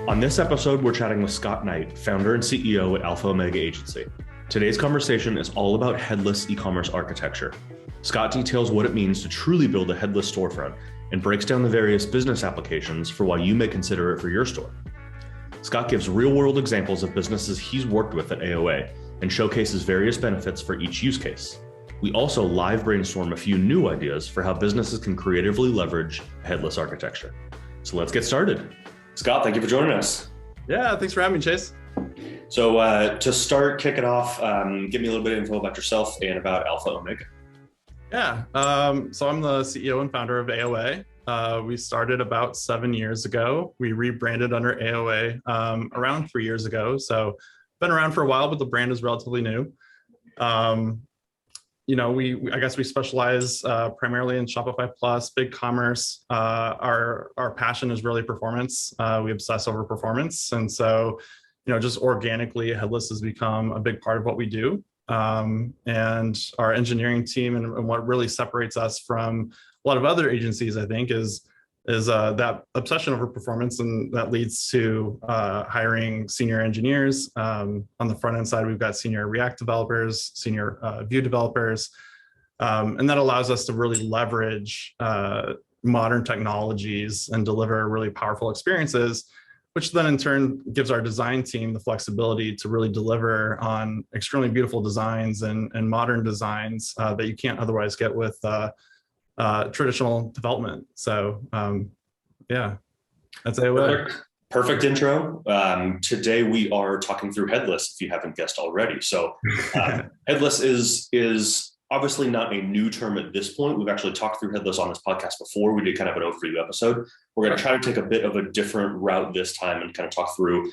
On this episode, we're chatting with Scott Knight, founder and CEO at Alpha Omega Agency. Today's conversation is all about headless e-commerce architecture. Scott details what it means to truly build a headless storefront and breaks down the various business applications for why you may consider it for your store. Scott gives real-world examples of businesses he's worked with at AOA and showcases various benefits for each use case. We also live brainstorm a few new ideas for how businesses can creatively leverage headless architecture. So let's get started. Scott, thank you for joining us. Yeah, thanks for having me, Chase. So to start, kick it off, give me a little bit of info about yourself and about Alpha Omega. Yeah, so I'm the CEO and founder of AOA. We started about 7 years ago. We rebranded under AOA around 3 years ago. So been around for a while, but the brand is relatively new. I guess we specialize primarily in Shopify Plus, BigCommerce. Our passion is really performance. We obsess over performance. And so, just organically, headless has become a big part of what we do. And our engineering team and what really separates us from a lot of other agencies, I think, is that obsession over performance, and that leads to hiring senior engineers. On the front end side, we've got senior React developers, senior Vue developers, and that allows us to really leverage modern technologies and deliver really powerful experiences, which then in turn gives our design team the flexibility to really deliver on extremely beautiful designs and modern designs that you can't otherwise get with traditional development. So yeah, that's AOA. Perfect intro. Today we are talking through headless, if you haven't guessed already. So headless is obviously not a new term at this point. We've actually talked through headless on this podcast before. We did kind of an overview episode. We're going to try to take a bit of a different route this time and kind of talk through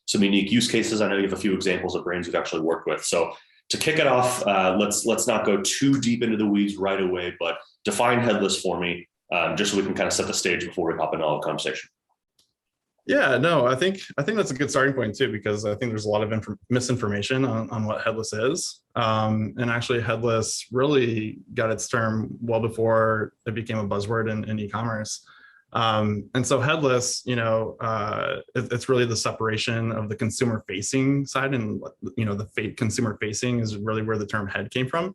some unique use cases. I know you have a few examples of brands we've actually worked with. So to kick it off, let's not go too deep into the weeds right away, but define headless for me, just so we can kind of set the stage before we hop into all the conversation. Yeah, no, I think that's a good starting point too, because I think there's a lot of misinformation on what headless is. And actually headless really got its term well before it became a buzzword in e-commerce. And so headless, it's really the separation of the consumer facing side, and the consumer facing is really where the term head came from.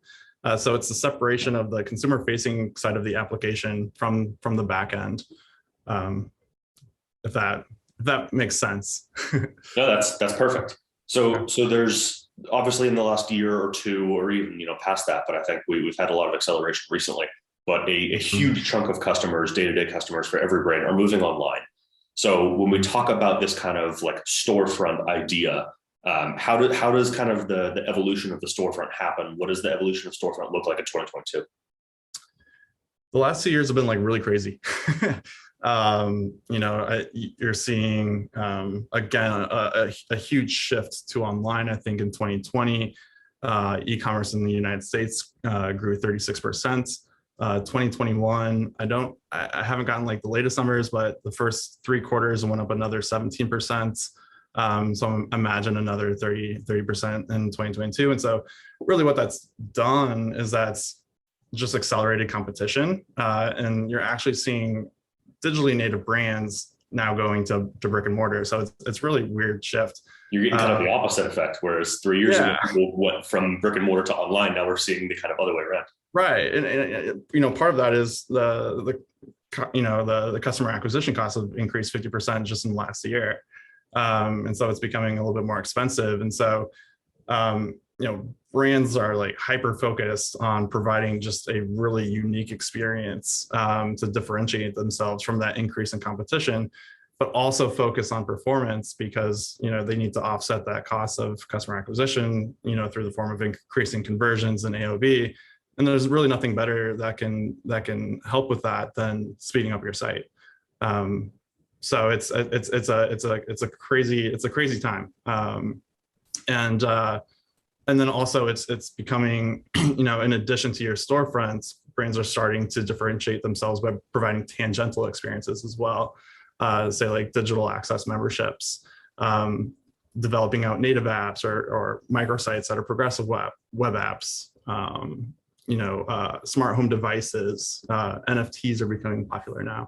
So it's the separation of the consumer facing side of the application from the back end. If that makes sense. No, that's perfect. So there's obviously in the last year or two, or even past that, but I think we've had a lot of acceleration recently. But a huge chunk of customers, day-to-day customers for every brand, are moving online. So when we talk about this kind of like storefront idea, how does kind of the evolution of the storefront happen? What does the evolution of storefront look like in 2022? The last 2 years have been like really crazy. You're seeing again a huge shift to online. I think in 2020, e-commerce in the United States grew 36%. 2021, I haven't gotten like the latest numbers, but the first 3 quarters went up another 17%. So imagine another 30% in 2022. And so really what that's done is that's just accelerated competition. And you're actually seeing digitally native brands now going to brick and mortar. So it's really weird shift. You're getting kind of the opposite effect, whereas 3 years ago, people went from brick and mortar to online. Now we're seeing the kind of other way around. Right, and part of that is the customer acquisition costs have increased 50% just in the last year, and so it's becoming a little bit more expensive. And so, brands are like hyper focused on providing just a really unique experience to differentiate themselves from that increase in competition, but also focus on performance because they need to offset that cost of customer acquisition, through the form of increasing conversions and AOV. And there's really nothing better that can help with that than speeding up your site. So it's a crazy time. And then also it's becoming, in addition to your storefronts, brands are starting to differentiate themselves by providing tangential experiences as well. Say like digital access memberships, developing out native apps or microsites that are progressive web apps. Smart home devices, NFTs are becoming popular now.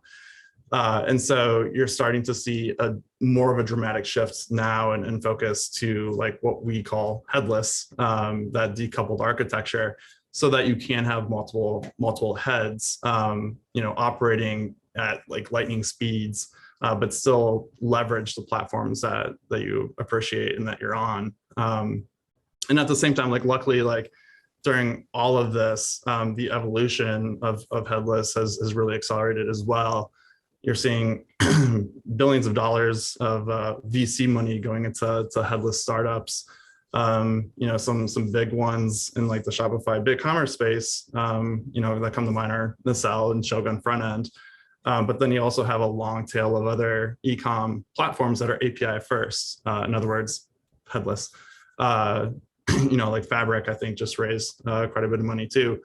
And so you're starting to see more of a dramatic shift now and focus to like what we call headless, that decoupled architecture, so that you can have multiple heads, operating at like lightning speeds, but still leverage the platforms that you appreciate and that you're on. And at the same time, like luckily, like during all of this, the evolution of headless has really accelerated as well. You're seeing billions of dollars of VC money going into headless startups. Some big ones in like the Shopify BigCommerce space, that come to mind are Nacelle and Shogun front end. But then you also have a long tail of other e-com platforms that are API first. In other words, headless. Like Fabric, I think just raised quite a bit of money too.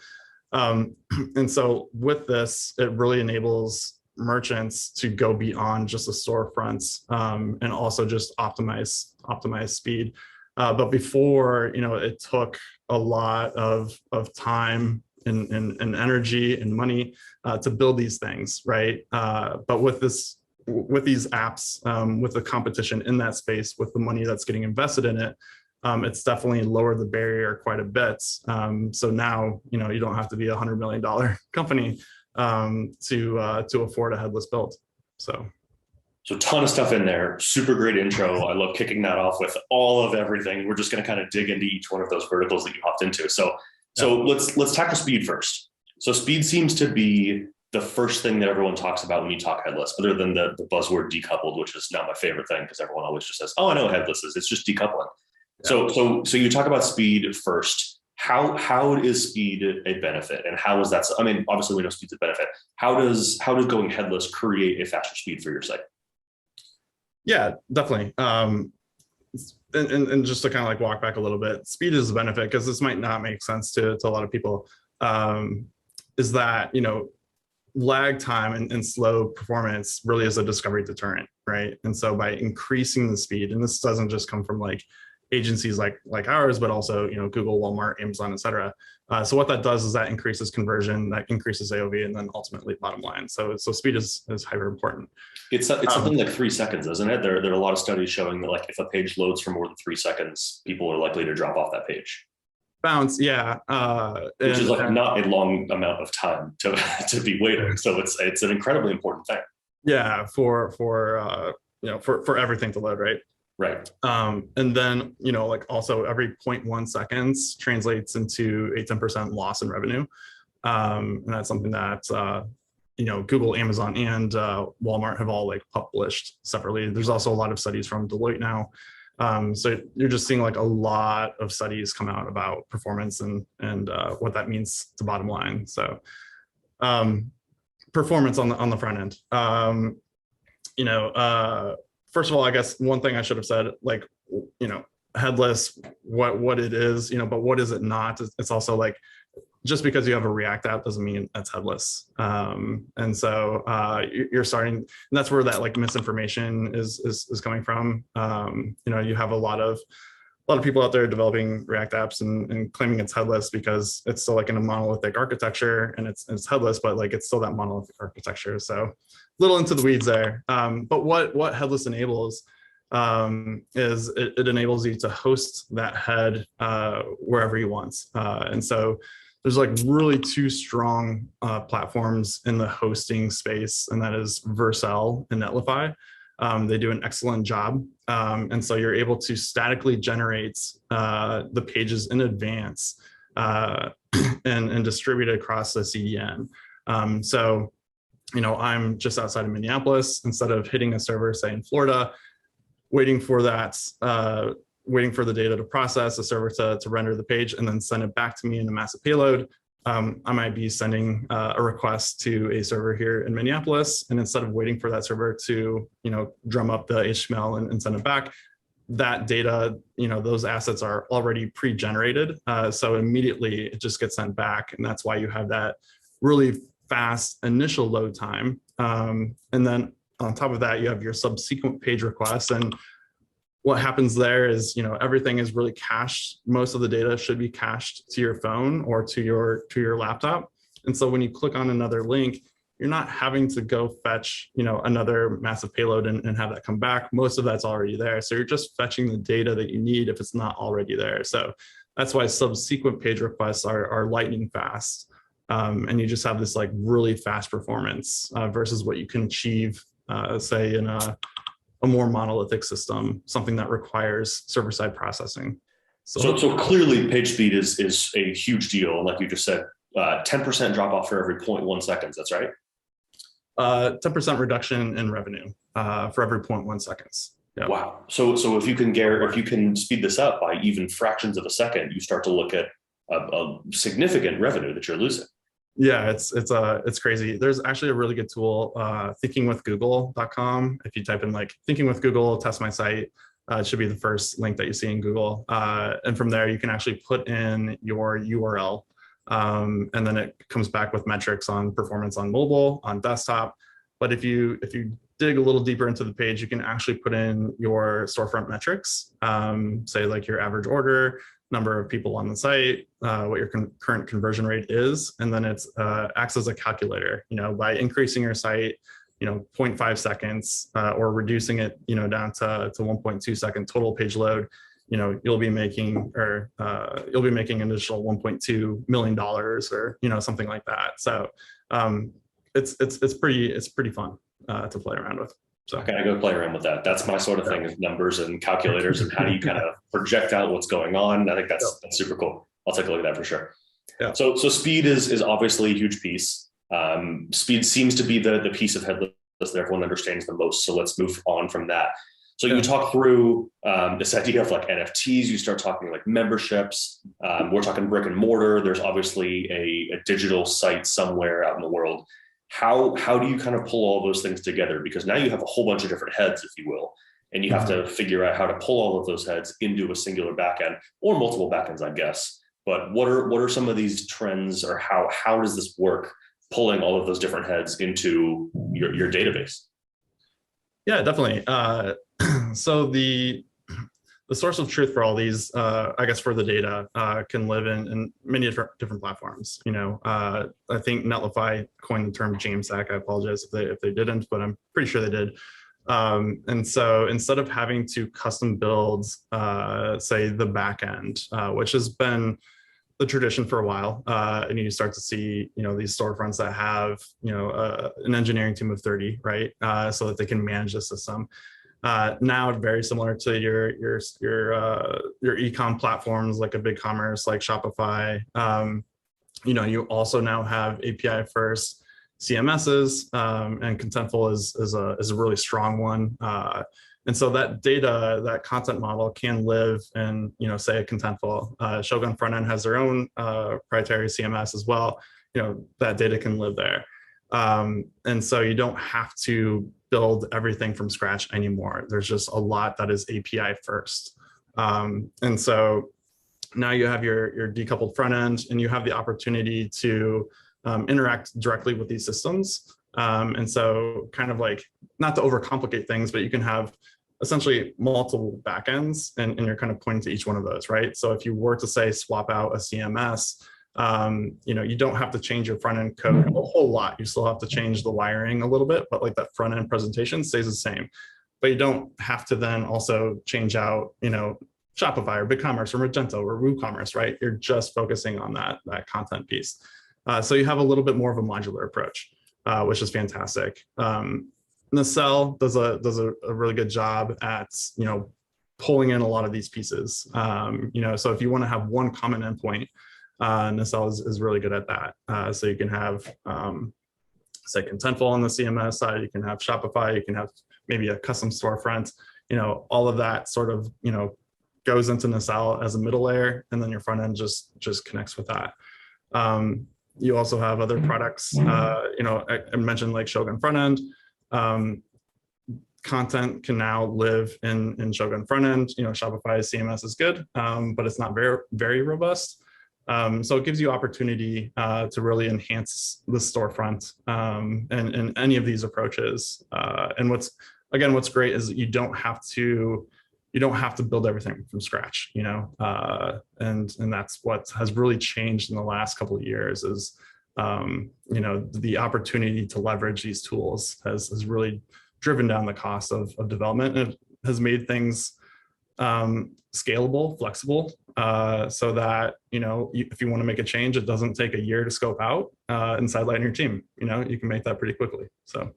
And so with this, it really enables merchants to go beyond just the storefronts, and also just optimize speed. But before, it took a lot of time and energy and money to build these things, right? But with these apps, with the competition in that space, with the money that's getting invested in it, it's definitely lowered the barrier quite a bit. So now, you don't have to be $100 million company to afford a headless build. So a ton of stuff in there. Super great intro. I love kicking that off with all of everything. We're just going to kind of dig into each one of those verticals that you hopped into. So let's tackle speed first. So speed seems to be the first thing that everyone talks about when you talk headless, other than the buzzword decoupled, which is not my favorite thing because everyone always just says, "Oh, I know what headless is. It's just decoupling." Yeah. So you talk about speed first. How is speed a benefit, and how is that? I mean, obviously we know speed's a benefit. How does going headless create a faster speed for your site? Yeah, definitely. And just to kind of like walk back a little bit, speed is a benefit because this might not make sense to a lot of people. Is that lag time and slow performance really is a discovery deterrent, right? And so by increasing the speed, and this doesn't just come from like agencies like ours, but also Google, Walmart, Amazon, et cetera. So what that does is that increases conversion, that increases AOV, and then ultimately bottom line. So speed is hyper important. It's something like 3 seconds, isn't it? There are a lot of studies showing that like if a page loads for more than 3 seconds, people are likely to drop off that page. Bounce, yeah. Which is like not a long amount of time to be waiting. So it's an incredibly important thing. Yeah, for everything to load, right? Right. And then, like also every 0.1 seconds translates into a 10% loss in revenue. And that's something that, Google, Amazon, and Walmart have all like published separately. There's also a lot of studies from Deloitte now. So you're just seeing like a lot of studies come out about performance and what that means to bottom line. So performance on the front end. First of all, I guess one thing I should have said, like, headless, what it is, but what is it not? It's also like, just because you have a React app doesn't mean that's headless. And so you're starting, and that's where that like misinformation is coming from. You have a lot of people out there developing React apps and claiming it's headless because it's still like in a monolithic architecture and it's headless, but like it's still that monolithic architecture. So a little into the weeds there. But what headless enables is it enables you to host that head wherever you want. And so there's like really two strong platforms in the hosting space, and that is Vercel and Netlify. They do an excellent job. And so you're able to statically generate the pages in advance and distribute it across the CDN. So, I'm just outside of Minneapolis. Instead of hitting a server, say in Florida, waiting for the data to process, the server to render the page and then send it back to me in a massive payload, I might be sending a request to a server here in Minneapolis, and instead of waiting for that server to drum up the HTML and send it back, that data, those assets are already pre-generated, so immediately it just gets sent back, and that's why you have that really fast initial load time. And then on top of that, you have your subsequent page requests, and what happens there is, everything is really cached. Most of the data should be cached to your phone or to your laptop. And so when you click on another link, you're not having to go fetch, another massive payload and have that come back. Most of that's already there. So you're just fetching the data that you need if it's not already there. So that's why subsequent page requests are lightning fast. And you just have this like really fast performance versus what you can achieve, say in a more monolithic system, something that requires server-side processing. So clearly page speed is a huge deal. Like you just said, 10% drop off for every 0.1 seconds. That's right. 10% reduction in revenue for every 0.1 seconds. Yeah. Wow. So if you can speed this up by even fractions of a second, you start to look at a significant revenue that you're losing. Yeah, it's crazy. There's actually a really good tool, thinkingwithgoogle.com. If you type in like thinking with Google, test my site, it should be the first link that you see in Google. And from there, you can actually put in your URL. And then it comes back with metrics on performance on mobile, on desktop. But if you dig a little deeper into the page, you can actually put in your storefront metrics, say like your average order, number of people on the site, what your current conversion rate is, and then it acts as a calculator. By increasing your site, 0.5 seconds or reducing it, down to 1.2 second total page load, you'll be making an additional $1.2 million or something like that. So it's pretty fun to play around with. So okay, I go play around with that. That's my sort of thing, is numbers and calculators and how do you kind of project out what's going on. I think that's super cool. I'll take a look at that for sure. Yeah. So speed is obviously a huge piece. Speed seems to be the piece of Headless that everyone understands the most. So let's move on from that. So you talk through this idea of like NFTs, you start talking like memberships, we're talking brick and mortar. There's obviously a digital site somewhere out in the world. How do you kind of pull all those things together? Because now you have a whole bunch of different heads, if you will, and you have to figure out how to pull all of those heads into a singular backend or multiple backends, I guess. But what are some of these trends, or how does this work, pulling all of those different heads into your database? Yeah, definitely. So the source of truth for all these, I guess, for the data can live in many different platforms. I think Netlify coined the term JAMSAC. I apologize if they didn't, but I'm pretty sure they did. And so instead of having to custom build, say, the backend, which has been the tradition for a while, and you start to see, these storefronts that have, an engineering team of 30, right, so that they can manage the system. Now, very similar to your e-com platforms like a BigCommerce, like Shopify. You also now have API first CMSs, and Contentful is a really strong one. And so that data, that content model can live in, say, a Contentful. Shogun Frontend has their own proprietary CMS as well. That data can live there. And so you don't have to build everything from scratch anymore. There's just a lot that is API first. And so now you have your decoupled front end, and you have the opportunity to interact directly with these systems. And so kind of like, not to overcomplicate things, but you can have essentially multiple backends, and you're kind of pointing to each one of those, right? So if you were to say swap out a CMS, you don't have to change your front end code a whole lot. You still have to change the wiring a little bit, but like that front end presentation stays the same. But you don't have to then also change out, Shopify or BigCommerce or Magento or WooCommerce, right? You're just focusing on that content piece. So you have a little bit more of a modular approach, which is fantastic. Nacelle does a really good job at, pulling in a lot of these pieces. So if you want to have one common endpoint, Nacelle is really good at that. So you can have, say, Contentful on the CMS side, you can have Shopify, you can have maybe a custom storefront, all of that sort of, goes into Nacelle as a middle layer, and then your front end just connects with that. You also have other products, I mentioned like Shogun front end. Content can now live in Shogun front end. Shopify CMS is good, but it's not very, very robust. So it gives you opportunity to really enhance the storefront and any of these approaches. And what's great is that you don't have to build everything from scratch, and that's what has really changed in the last couple of years, is the opportunity to leverage these tools has really driven down the cost of development, and it has made things scalable, flexible, so that, if you want to make a change, it doesn't take a year to scope out inside Lightning team. You can make that pretty quickly. So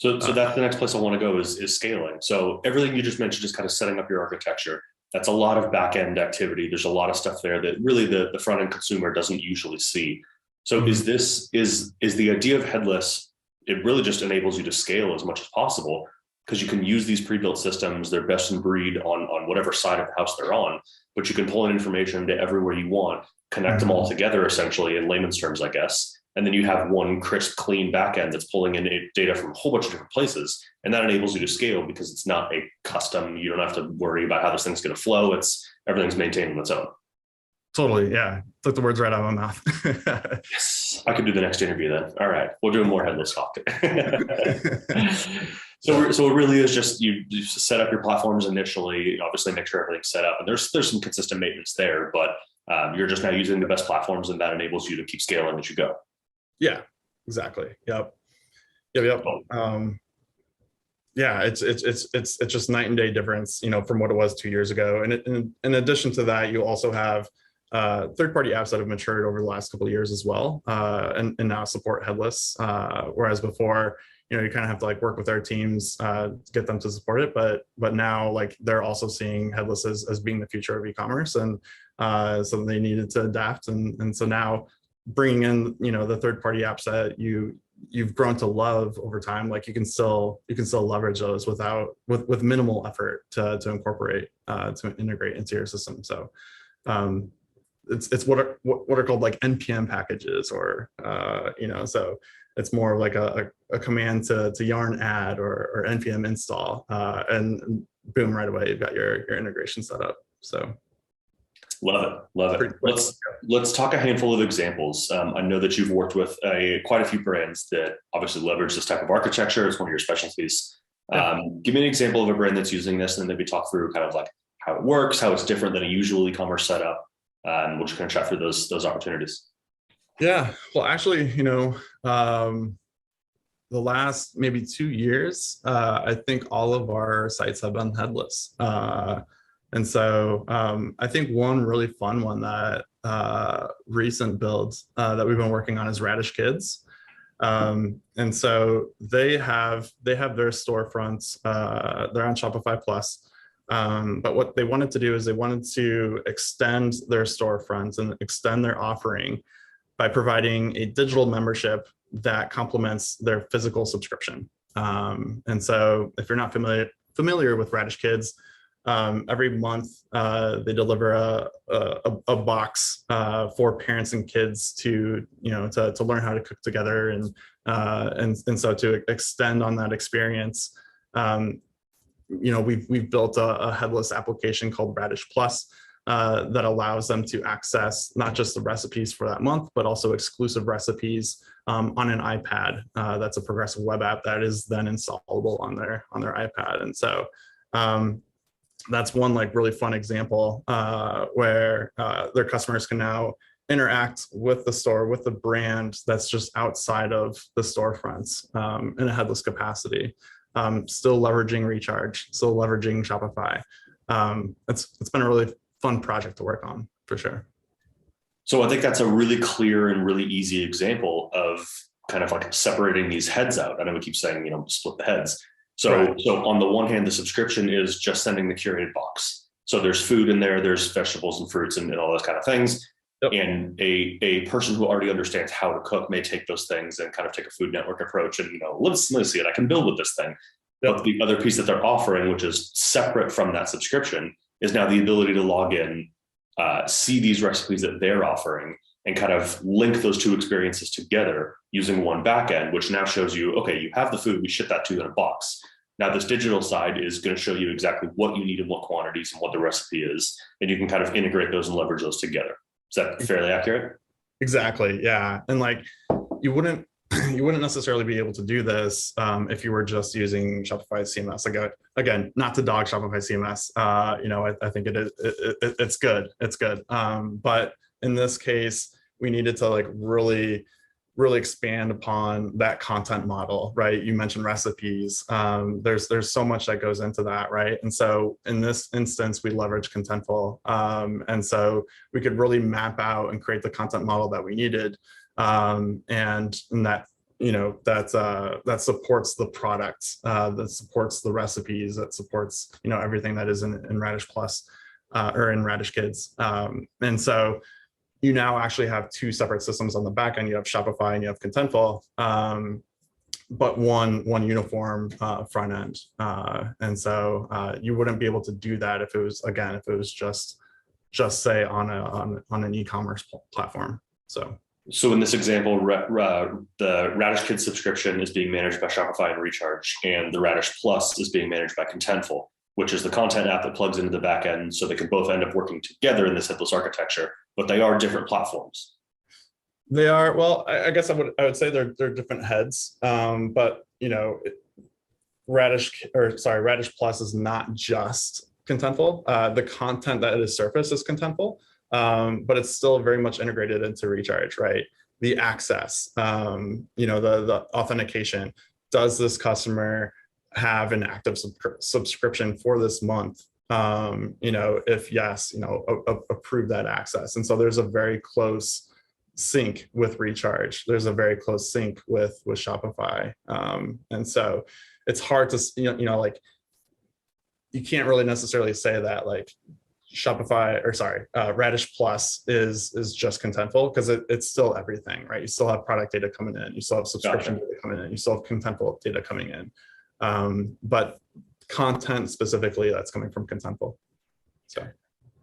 that's the next place I want to go is scaling. So everything you just mentioned is kind of setting up your architecture. That's a lot of back end activity. There's a lot of stuff there that really the front end consumer doesn't usually see. So is the idea of headless? It really just enables you to scale as much as possible, because you can use these pre-built systems. They're best in breed on whatever side of the house they're on, but you can pull in information to everywhere you want, connect them all together, essentially, in layman's terms, I guess. And then you have one crisp, clean backend that's pulling in data from a whole bunch of different places. And that enables you to scale because it's not a custom. You don't have to worry about how this thing's going to flow. Everything's maintained on its own. Totally. Yeah. Took the words right out of my mouth. Yes. I could do the next interview then. All right. We'll do more headless talk. So it really is just you set up your platforms initially, obviously make sure everything's set up, and there's some consistent maintenance there, but you're just now using the best platforms, and that enables you to keep scaling as you go. Yeah, exactly. Yep. Yeah, it's just night and day difference, from what it was 2 years ago. And in addition to that, you also have third-party apps that have matured over the last couple of years as well, and now support headless. Whereas before, you kind of have to work with our teams to get them to support it. But now they're also seeing headless as being the future of e-commerce, and so they needed to adapt. And so now bringing in the third-party apps that you've grown to love over time, you can still leverage those with minimal effort to incorporate to integrate into your system. So it's what are called NPM packages, or so it's more like a command to yarn add or npm install, and boom, right away you've got your integration set up. So love it. Let's talk a handful of examples. I know that you've worked with quite a few brands that obviously leverage this type of architecture. It's one of your specialties. Give me an example of a brand that's using this, and then maybe talk through kind of how it works, how it's different than a usual e-commerce setup, and we'll just kind of chat through those opportunities. Yeah, well, actually, the last maybe 2 years, I think all of our sites have been headless. And so I think one really fun one that recent builds that we've been working on is Radish Kids. And so they have their storefronts. They're on Shopify Plus. But what they wanted to do is they wanted to extend their storefronts and extend their offering by providing a digital membership that complements their physical subscription. And so if you're not familiar with Radish Kids, every month they deliver a box for parents and kids to learn how to cook together, and so to extend on that experience, we've built a headless application called Radish Plus that allows them to access not just the recipes for that month, but also exclusive recipes on an iPad. That's a progressive web app that is then installable on their iPad. And so that's one really fun example where their customers can now interact with the store, with the brand that's just outside of the storefronts in a headless capacity, still leveraging Recharge, still leveraging Shopify. It's been a really fun project to work on, for sure. So I think that's a really clear and really easy example of kind of separating these heads out. I know we keep saying, split the heads. So on the one hand, the subscription is just sending the curated box. So there's food in there, there's vegetables and fruits and all those kind of things. Yep. And a person who already understands how to cook may take those things and kind of take a Food Network approach and, let's see it. I can build with this thing. Yep. But the other piece that they're offering, which is separate from that subscription, is now the ability to log in, see these recipes that they're offering, and kind of link those two experiences together using one backend, which now shows you, okay, you have the food, we ship that to you in a box. Now this digital side is going to show you exactly what you need in what quantities and what the recipe is, and you can kind of integrate those and leverage those together. Is that fairly accurate? Exactly, yeah. And you wouldn't necessarily be able to do this if you were just using Shopify CMS. Again, not to dog Shopify CMS. I think it's good. It's good. But in this case, we needed to really really expand upon that content model, right? You mentioned recipes. There's so much that goes into that, right? And so in this instance, we leverage Contentful. And so we could really map out and create the content model that we needed. And that, that supports the product, that supports the recipes, that supports, everything that is in Radish Plus or in Radish Kids. And so you now actually have two separate systems on the back end. You have Shopify and you have Contentful, but one uniform front end. And so you wouldn't be able to do that if it was just say on an e-commerce platform. So in this example, the Radish Kids subscription is being managed by Shopify and Recharge, and the Radish Plus is being managed by Contentful, which is the content app that plugs into the back end, so they can both end up working together in this headless architecture, but they are different platforms. They are, well, I guess I would say they're different heads, but Radish Plus is not just Contentful. The content that is surfaced is Contentful, but it's still very much integrated into Recharge, right? The access, the authentication. Does this customer have an active subscription for this month? If yes, approve that access. And so there's a very close sync with Recharge. There's a very close sync with Shopify. And so it's hard to, like, you can't really necessarily say that like Radish Plus is just Contentful, because it's still everything, right? You still have product data coming in, you still have subscription data coming in, you still have Contentful data coming in. But content specifically, that's coming from Contentful.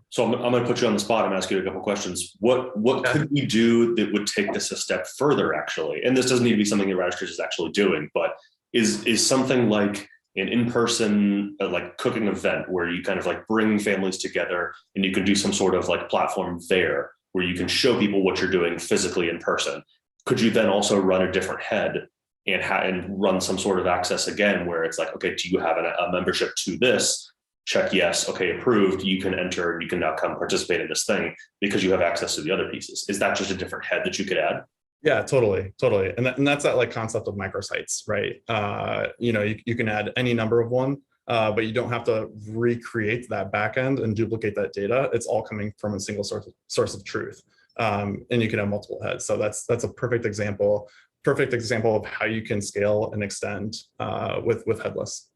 So I'm going to put you on the spot. I'm going to ask you a couple questions. What could we do that would take this a step further, actually? And this doesn't need to be something that Radish Kids is actually doing, but is something like an in-person like cooking event where you kind of like bring families together and you can do some sort of like platform there where you can show people what you're doing physically in person. Could you then also run a different head and run some sort of access again, where it's like, okay, do you have a membership to this? Check yes, okay, approved. You can enter, you can now come participate in this thing because you have access to the other pieces. Is that just a different head that you could add? Yeah, totally. And that's that like concept of microsites, right? You can add any number of one, but you don't have to recreate that backend and duplicate that data. It's all coming from a single source of truth. And you can have multiple heads. So that's a perfect example of how you can scale and extend with Headless.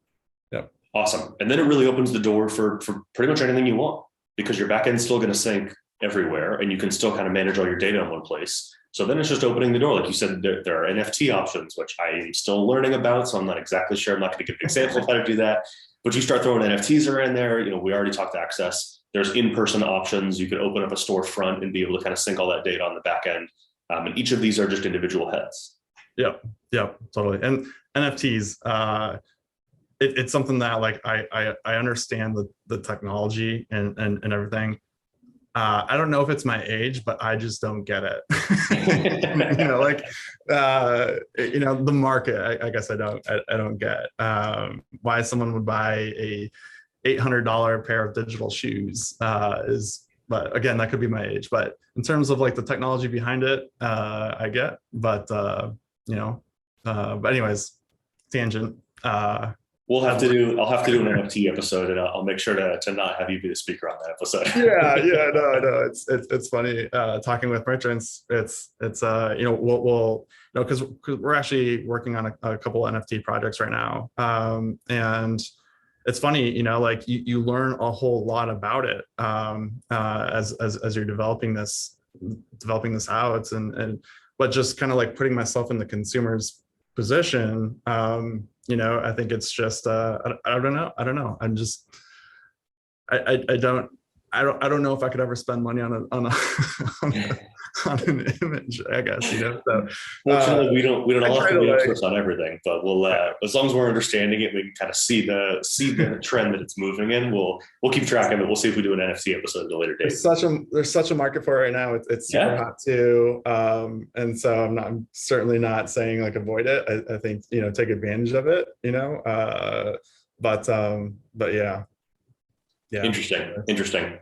Yeah. Awesome. And then it really opens the door for pretty much anything you want, because your backend is still going to sync everywhere and you can still kind of manage all your data in one place. So then it's just opening the door. Like you said, there are NFT options, which I am still learning about. So I'm not exactly sure. I'm not going to give an example of how to do that. But you start throwing NFTs are in there. We already talked access. There's in-person options. You could open up a storefront and be able to kind of sync all that data on the back end. And each of these are just individual heads. Yeah, totally. And NFTs, it's something that like I understand the technology and everything. I don't know if it's my age, but I just don't get it. The market. I guess I don't get why someone would buy a $800 pair of digital shoes. But again, that could be my age. But in terms of like the technology behind it, I get. But anyways, tangent. I'll have to do an NFT episode, and I'll make sure to not have you be the speaker on that episode. No, it's funny talking with merchants. It's we'll because we're actually working on a couple NFT projects right now, and it's funny, like you learn a whole lot about it as you're developing this out, but just kind of like putting myself in the consumer's position. I think it's just I don't know. I'm just I don't know if I could ever spend money on an image, I guess, So fortunately, we don't all have to be experts on everything, but we'll as long as we're understanding it, we can kind of see the trend that it's moving in. We'll keep track of it. We'll see if we do an NFT episode at a later date. There's such a market for it right now. It's super hot too, and so I'm certainly not saying like avoid it. I think take advantage of it. But yeah. Interesting.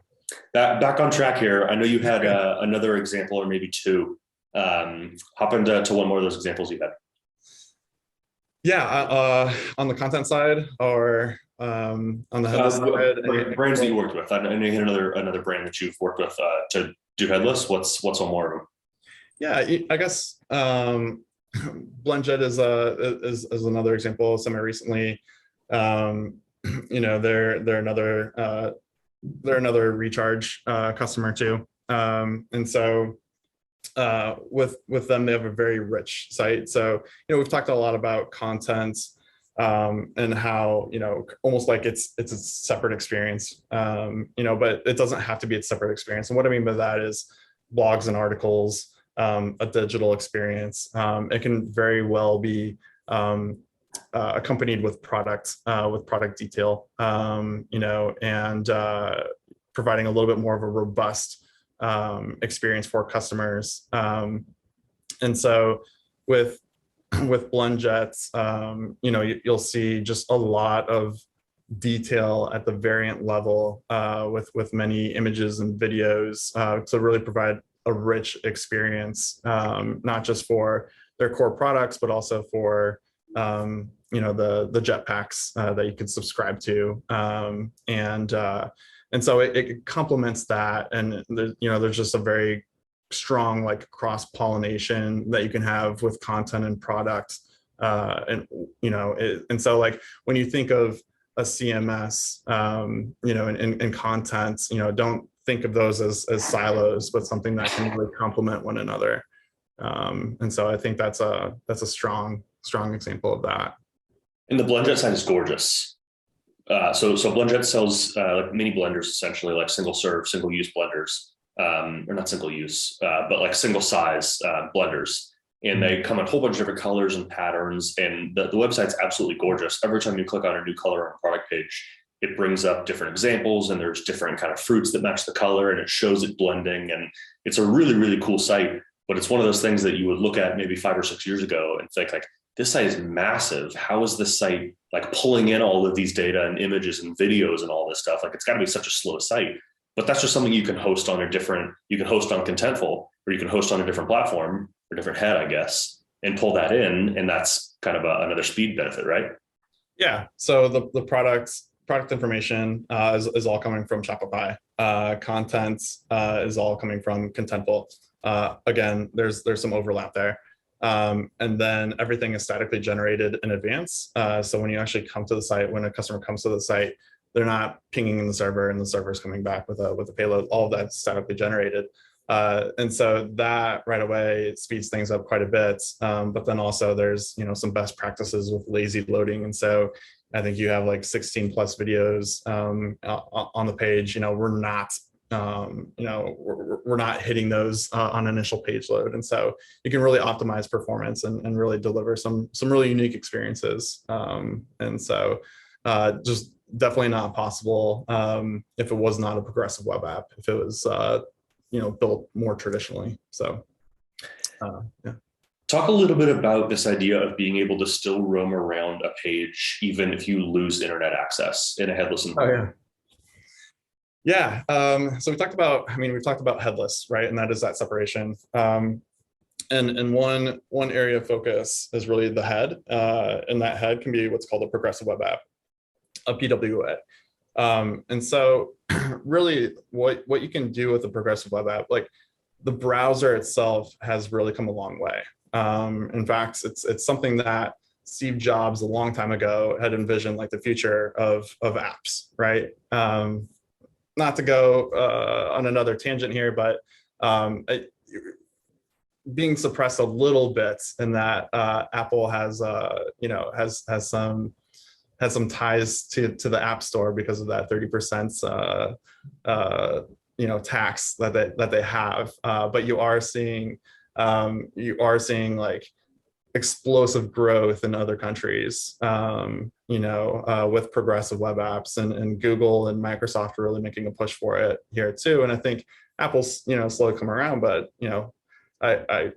Back on track here. I know you had another example, or maybe two, Hop into one more of those examples you had. Yeah, on the content side or on the headless side? Brands that you worked with. I know you had another brand that you've worked with to do headless. What's one more of them? Yeah, I guess BlendJet is another example. Semi recently, they're another recharge customer too, and so with them, they have a very rich site. So we've talked a lot about content and how almost like it's a separate experience, but it doesn't have to be a separate experience. And what I mean by that is blogs and articles, a digital experience. It can very well be accompanied with product detail, and providing a little bit more of a robust experience for customers. And so with BlendJet, you'll see just a lot of detail at the variant level with many images and videos to really provide a rich experience, not just for their core products, but also for the jetpacks that you can subscribe to, and so it complements that, and there's just a very strong like cross pollination that you can have with content and product, and so like when you think of a CMS, in content, don't think of those as silos, but something that can really complement one another. And so I think that's a strong example of that. And the BlendJet side is gorgeous. So BlendJet sells like mini blenders, essentially like single serve, single use blenders, or not single use, but like single size blenders. And they come in a whole bunch of different colors and patterns. And the website's absolutely gorgeous. Every time you click on a new color on a product page, it brings up different examples, and there's different kind of fruits that match the color, and it shows it blending. And it's a really, really cool site. But it's one of those things that you would look at maybe 5 or 6 years ago and think like, this site is massive. How is this site like pulling in all of these data and images and videos and all this stuff? Like, it's got to be such a slow site. But that's just something you can host on you can host on Contentful, or you can host on a different platform or different head, I guess, and pull that in. And that's kind of another speed benefit, right? Yeah. So the product information is all coming from Shopify. Content is all coming from Contentful. Again, there's some overlap there. And then everything is statically generated in advance. So when you actually come to the site, when a customer comes to the site, they're not pinging in the server and the server is coming back with a payload. All of that's statically generated. And so that right away speeds things up quite a bit. But then also there's, some best practices with lazy loading. And so I think you have like 16 plus videos on the page. We're not hitting those on initial page load. And so you can really optimize performance and really deliver some really unique experiences. And so just definitely not possible if it was not a progressive web app, if it was built more traditionally. So yeah. Talk a little bit about this idea of being able to still roam around a page even if you lose internet access in a headless environment. Yeah. So we've talked about headless, right? And that is that separation. And one area of focus is really the head. And that head can be what's called a progressive web app, a PWA. And so really what you can do with a progressive web app, like the browser itself has really come a long way. In fact, it's something that Steve Jobs a long time ago had envisioned, like the future of apps, right? Not to go on another tangent here, but being suppressed a little bit in that Apple has some ties to the App Store because of that 30% tax that they have. But you are seeing like explosive growth in other countries, with progressive web apps, and Google and Microsoft are really making a push for it here too. And I think Apple's, slowly come around, but, I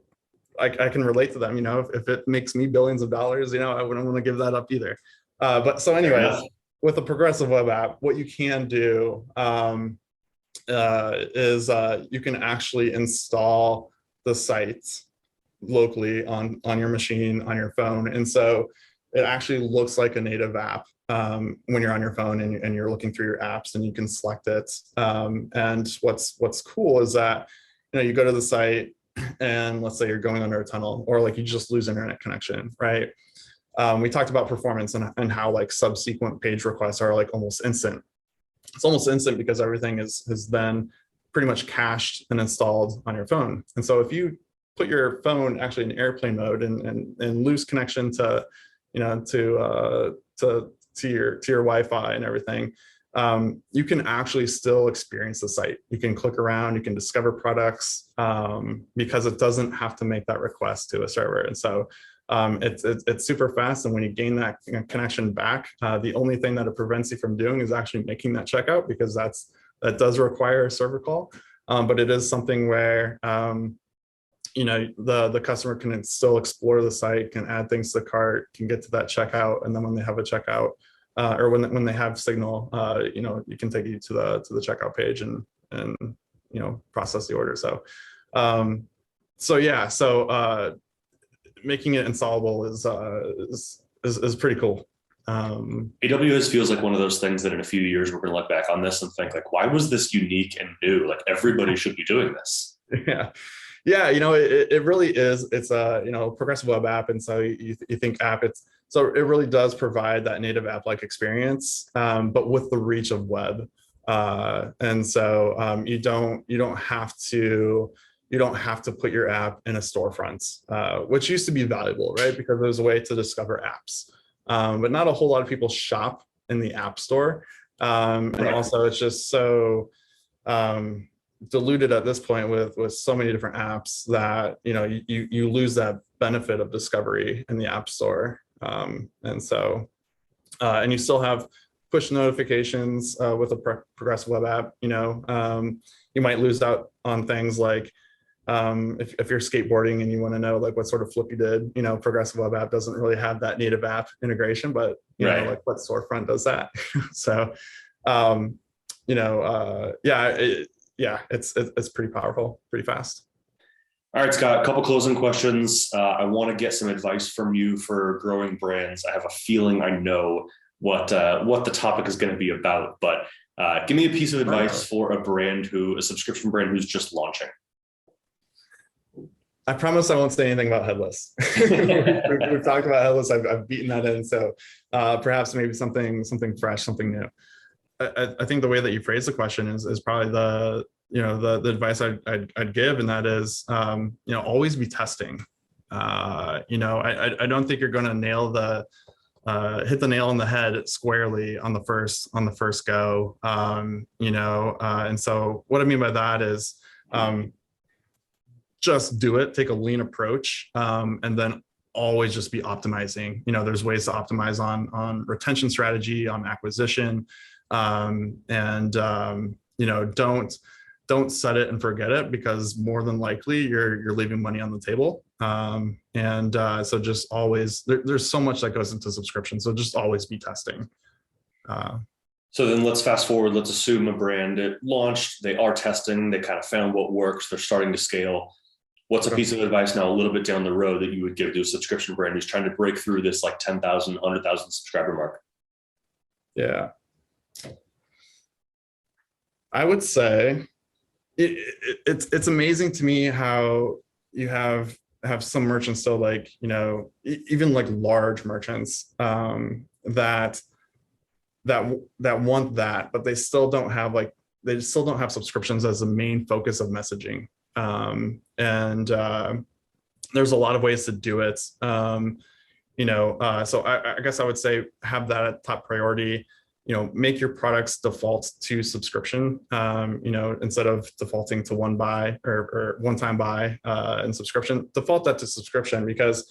can relate to them, if it makes me billions of dollars, I wouldn't want to give that up either. But so anyways, with a progressive web app, what you can do is you can actually install the site locally on your machine, on your phone. And so it actually looks like a native app when you're on your phone and you're looking through your apps and you can select it. And what's cool is that, you go to the site and let's say you're going under a tunnel, or like you just lose internet connection, right? We talked about performance and how like subsequent page requests are like almost instant. It's almost instant because everything has been pretty much cached and installed on your phone. And so if you put your phone actually in airplane mode and lose connection to, to your Wi-Fi and everything, you can actually still experience the site. You can click around, you can discover products because it doesn't have to make that request to a server. And so it's super fast. And when you gain that connection back, the only thing that it prevents you from doing is actually making that checkout, because that does require a server call. But it is something where the customer can still explore the site, can add things to the cart, can get to that checkout, and then when they have a checkout or when they have signal, you can take you to the checkout page and process the order. So making it installable is pretty cool. AWS feels like one of those things that in a few years we're going to look back on this and think like, why was this unique and new? Like everybody should be doing this. Yeah, it really is. It's a progressive web app, and so you think app. So it really does provide that native app-like experience, but with the reach of web. And so you don't have to put your app in a storefront, which used to be valuable, right? Because there's a way to discover apps, but not a whole lot of people shop in the app store, and also it's just so diluted at this point with so many different apps that you lose that benefit of discovery in the app store. And so and you still have push notifications with a progressive web app. You might lose out on things like if you're skateboarding and you want to know like what sort of flip you did. Progressive web app doesn't really have that native app integration, but like what storefront does that. So it's pretty powerful, pretty fast. All right, Scott, a couple closing questions. I want to get some advice from you for growing brands. I have a feeling I know what the topic is going to be about, but give me a piece of advice for a subscription brand who's just launching. I promise I won't say anything about Headless. We've talked about Headless. I've beaten that in. So perhaps maybe something fresh, something new. I think the way that you phrase the question is probably the advice I'd give, and that is always be testing. I don't think you're going to hit the nail on the head squarely on the first go. And so what I mean by that is just do it, take a lean approach, and then always just be optimizing. There's ways to optimize on retention strategy, on acquisition. Don't set it and forget it, because more than likely you're leaving money on the table. So just always, there's so much that goes into subscription. So just always be testing. So then let's fast forward. Let's assume a brand, it launched, they are testing, they kind of found what works, they're starting to scale. What's a piece of advice now a little bit down the road that you would give to a subscription brand who's trying to break through this like 10,000, 100,000 subscriber mark? Yeah. I would say it's amazing to me how you have some merchants still, like, even like large merchants that want that, but they still don't have subscriptions as the main focus of messaging. There's a lot of ways to do it. So I guess I would say have that at top priority. Make your products default to subscription, instead of defaulting to one buy or one-time buy and subscription. Default that to subscription, because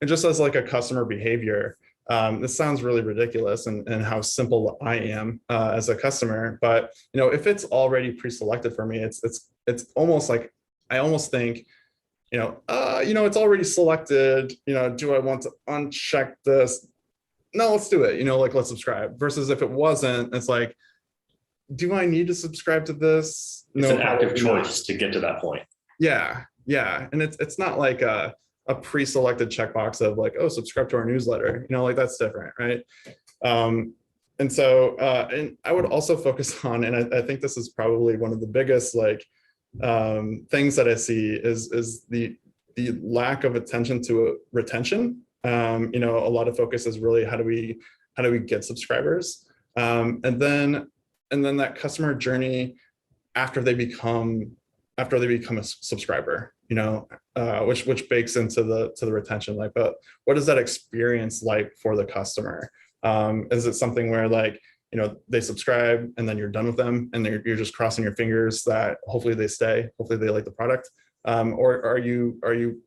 it just as like a customer behavior. This sounds really ridiculous and how simple I am as a customer, but if it's already pre-selected for me, it's almost like I almost think, it's already selected. Do I want to uncheck this? No, let's do it. Let's subscribe. Versus if it wasn't, it's like, do I need to subscribe to this? It's an active choice to get to that point. Yeah. And it's not like a a pre-selected checkbox of like, oh, subscribe to our newsletter, like that's different, right? And so, and I would also focus on, and I think this is probably one of the biggest like things that I see is the lack of attention to retention. A lot of focus is really how do we get subscribers, and then that customer journey after they become a subscriber, which bakes into the retention. Like, but what is that experience like for the customer? Is it something where like, they subscribe and then you're done with them and you're just crossing your fingers that hopefully they stay, hopefully they like the product? Or are you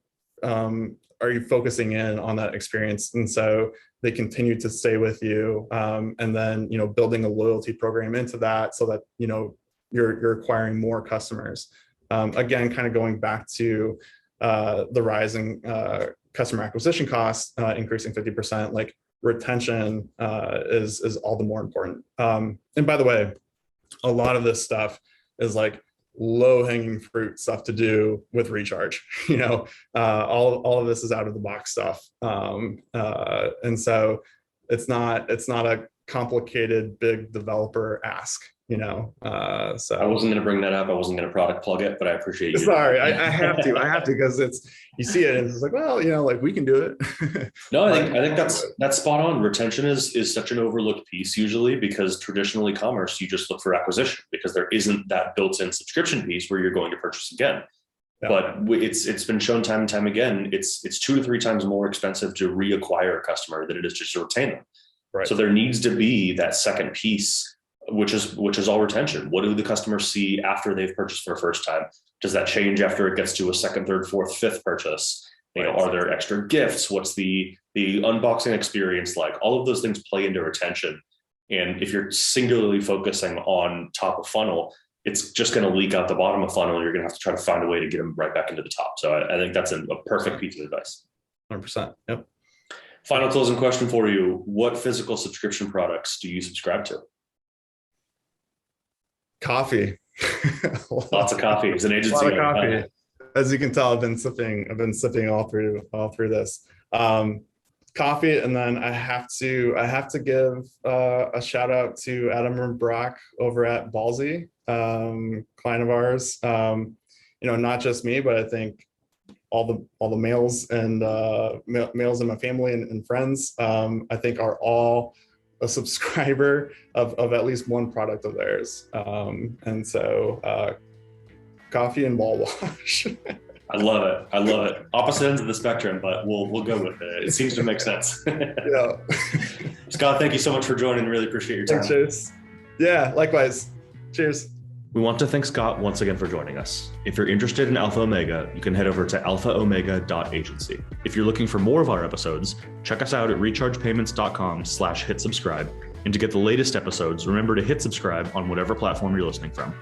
focusing in on that experience? And so they continue to stay with you, and then, building a loyalty program into that so that, you're acquiring more customers. Again, kind of going back to the rising customer acquisition costs, increasing 50%, like retention is all the more important. And by the way, a lot of this stuff is like low-hanging fruit stuff to do with Recharge. All of this is out of the box stuff, and so it's not a complicated big developer ask. So I wasn't going to bring that up. I wasn't going to product plug it, but I appreciate you. Sorry, I have to because you see it and it's like, well, like we can do it. No, I think that's spot on. Retention is such an overlooked piece usually, because traditional e-commerce, you just look for acquisition because there isn't that built-in subscription piece where you're going to purchase again. Yeah. But it's been shown time and time again, it's 2 to 3 times more expensive to reacquire a customer than it is just to retain them. Right. So there needs to be that second piece, which is all retention. What do the customers see after they've purchased for the first time? Does that change after it gets to a second, third, fourth, fifth purchase? Are there extra gifts? What's the unboxing experience like? All of those things play into retention. And if you're singularly focusing on top of funnel, it's just going to leak out the bottom of funnel, and you're going to have to try to find a way to get them right back into the top. So I think that's a perfect piece of advice. 100%. Yep. Final closing question for you. What physical subscription products do you subscribe to? Coffee. Lots of coffee. As an agency, a lot of coffee. As you can tell, I've been sipping all through this. Coffee, and then I have to give a shout out to Adam and Brock over at Ballsy, client of ours. Not just me, but I think all the males and males in my family and friends, I think are all a subscriber of at least one product of theirs. And so coffee and ball wash. I love it. Opposite ends of the spectrum, but we'll go with it. It seems to make sense. Yeah. Scott, thank you so much for joining. Really appreciate your time. Thanks, Chase. Yeah, likewise. Cheers. We want to thank Scott once again for joining us. If you're interested in Alpha Omega, you can head over to alphaomega.agency. If you're looking for more of our episodes, check us out at rechargepayments.com/hit subscribe. And to get the latest episodes, remember to hit subscribe on whatever platform you're listening from.